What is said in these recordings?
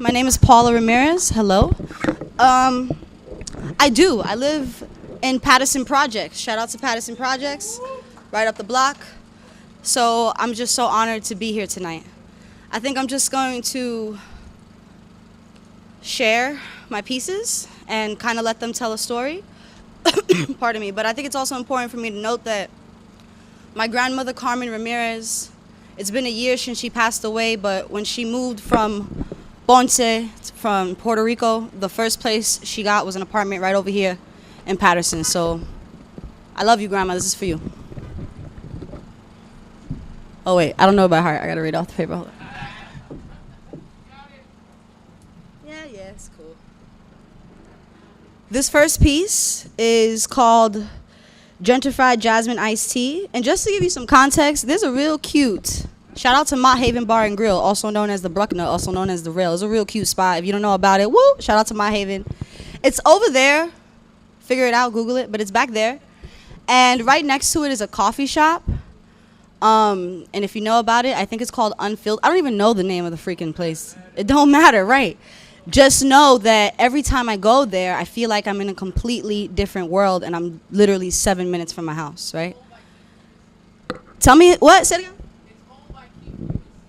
My name is Paula Ramirez. Hello. I do. I live in Patterson Projects. Shout out to Patterson Projects, right up the block. So I'm just so honored to be here tonight. I think I'm just going to share my pieces and kind of let them tell a story. Pardon me. But I think it's also important for me to note that my grandmother, Carmen Ramirez, it's been a year since she passed away, but when she moved from Ponce, from Puerto Rico, the first place she got was an apartment right over here in Patterson. So I love you, Grandma. This is for you. Oh, wait. I don't know by heart. I got to read off the paper. Hold on. Yeah, it's cool. This first piece is called Gentrified Jasmine Iced Tea. And just to give you some context, there's a real cute, shout out to Mott Haven Bar and Grill, also known as the Bruckner, also known as the Rail. It's a real cute spot. If you don't know about it, woo, shout out to Mott Haven. It's over there. Figure it out, Google it, but it's back there. And right next to it is a coffee shop. And if you know about it, I think it's called Unfiltered. I don't even know the name of the freaking place. It don't matter, right? Just know that every time I go there, I feel like I'm in a completely different world, and I'm literally 7 minutes from my house, right? Tell me, what? Say it again?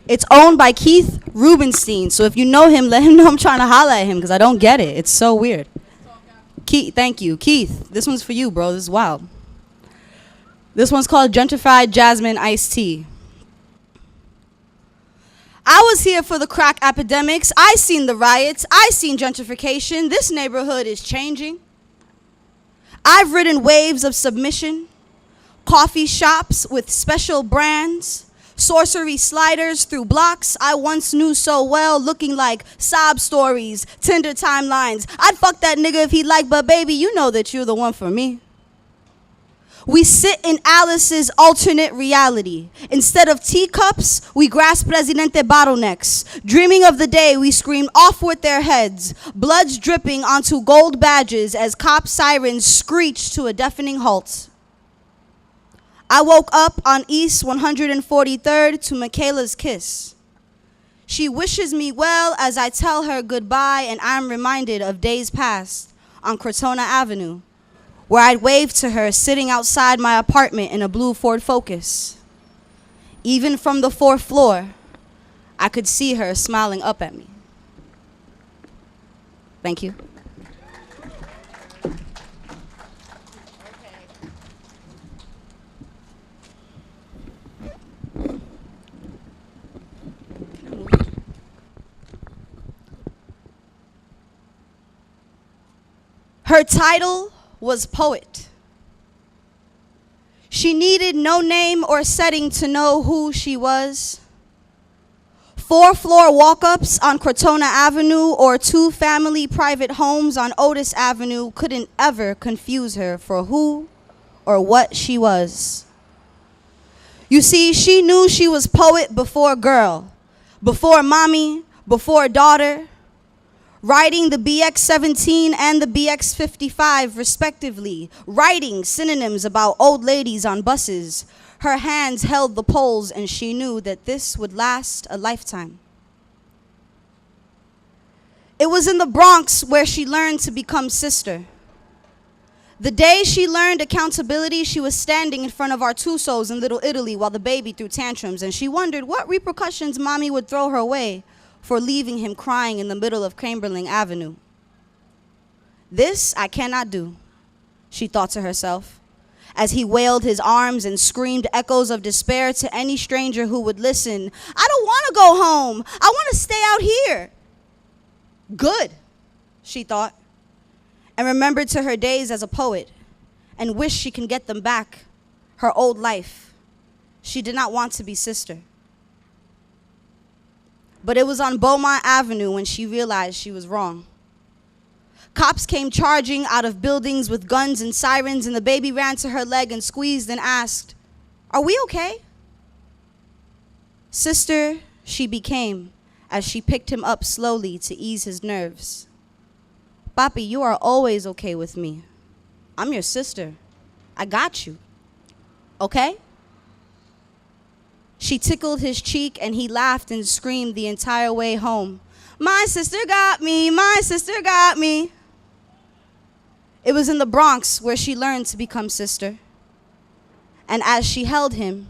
It's owned by Keith Rubenstein. So if you know him, let him know I'm trying to holler at him because I don't get it. It's so weird. Keith, thank you. Keith, this one's for you, bro. This is wild. This one's called Gentrified Jasmine Iced Tea. I was here for the crack epidemics. I seen the riots. I seen gentrification. This neighborhood is changing. I've ridden waves of submission, coffee shops with special brands, sorcery sliders through blocks I once knew so well, looking like sob stories, Tinder timelines. I'd fuck that nigga if he liked, but baby, you know that you're the one for me. We sit in Alice's alternate reality. Instead of teacups, we grasp Presidente bottlenecks. Dreaming of the day we scream off with their heads, bloods dripping onto gold badges as cop sirens screech to a deafening halt. I woke up on East 143rd to Michaela's kiss. She wishes me well as I tell her goodbye, and I'm reminded of days past on Crotona Avenue, where I'd wave to her sitting outside my apartment in a blue Ford Focus. Even from the 4th floor, I could see her smiling up at me. Thank you. Her title was poet. She needed no name or setting to know who she was. 4-floor walk-ups on Crotona Avenue or 2 family private homes on Otis Avenue couldn't ever confuse her for who or what she was. You see, she knew she was poet before girl, before mommy, before daughter. Riding the BX-17 and the BX-55 respectively, writing synonyms about old ladies on buses. Her hands held the poles and she knew that this would last a lifetime. It was in the Bronx where she learned to become sister. The day she learned accountability, she was standing in front of Artuso's in Little Italy while the baby threw tantrums, and she wondered what repercussions mommy would throw her way for leaving him crying in the middle of Chamberlain Avenue. This I cannot do, she thought to herself, as he wailed his arms and screamed echoes of despair to any stranger who would listen. I don't want to go home. I want to stay out here. Good, she thought, and remembered to her days as a poet and wished she can get them back, her old life. She did not want to be sister. But it was on Beaumont Avenue when she realized she was wrong. Cops came charging out of buildings with guns and sirens, and the baby ran to her leg and squeezed and asked, "Are we okay?" Sister she became as she picked him up slowly to ease his nerves. "Papi, you are always okay with me. I'm your sister. I got you. Okay?" She tickled his cheek and he laughed and screamed the entire way home. My sister got me, my sister got me. It was in the Bronx where she learned to become sister. And as she held him,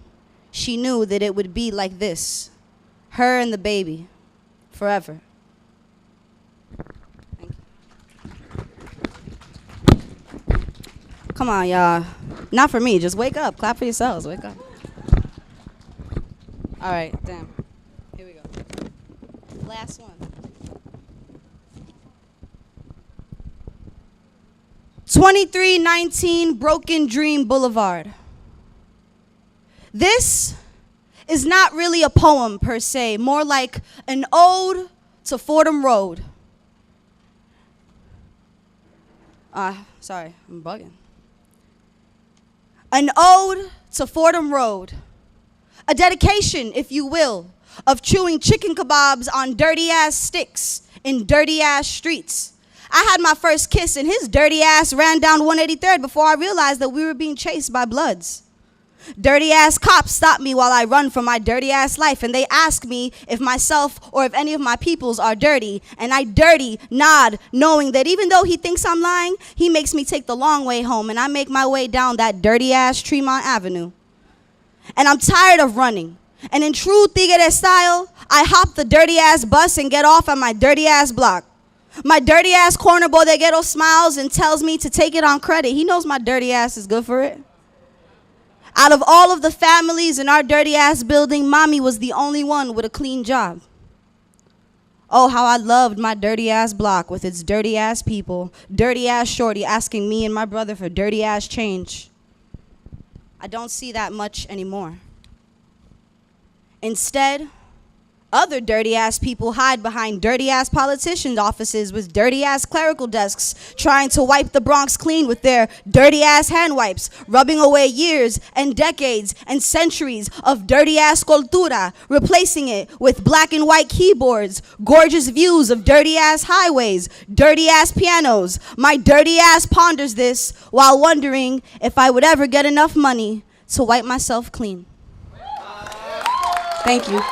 she knew that it would be like this, her and the baby, forever. Thank you. Come on, y'all. Not for me, just wake up. Clap for yourselves, wake up. All right, damn. Here we go. Last one. 2319 Broken Dream Boulevard. This is not really a poem per se, more like an ode to Fordham Road. Sorry, I'm bugging. An ode to Fordham Road. A dedication, if you will, of chewing chicken kebabs on dirty-ass sticks in dirty-ass streets. I had my first kiss and his dirty ass ran down 183rd before I realized that we were being chased by Bloods. Dirty ass cops stop me while I run for my dirty ass life, and they ask me if myself or if any of my peoples are dirty, and I dirty nod, knowing that even though he thinks I'm lying, he makes me take the long way home, and I make my way down that dirty ass Tremont Avenue. And I'm tired of running, and in true Tigre style, I hop the dirty ass bus and get off at my dirty ass block. My dirty ass corner bodeguero smiles and tells me to take it on credit. He knows my dirty ass is good for it. Out of all of the families in our dirty ass building, mommy was the only one with a clean job. Oh, how I loved my dirty ass block with its dirty ass people, dirty ass shorty asking me and my brother for dirty ass change. I don't see that much anymore. Instead, other dirty-ass people hide behind dirty-ass politicians' offices with dirty-ass clerical desks, trying to wipe the Bronx clean with their dirty-ass hand wipes, rubbing away years and decades and centuries of dirty-ass cultura, replacing it with black and white keyboards, gorgeous views of dirty-ass highways, dirty-ass pianos. My dirty-ass ponders this while wondering if I would ever get enough money to wipe myself clean. Thank you.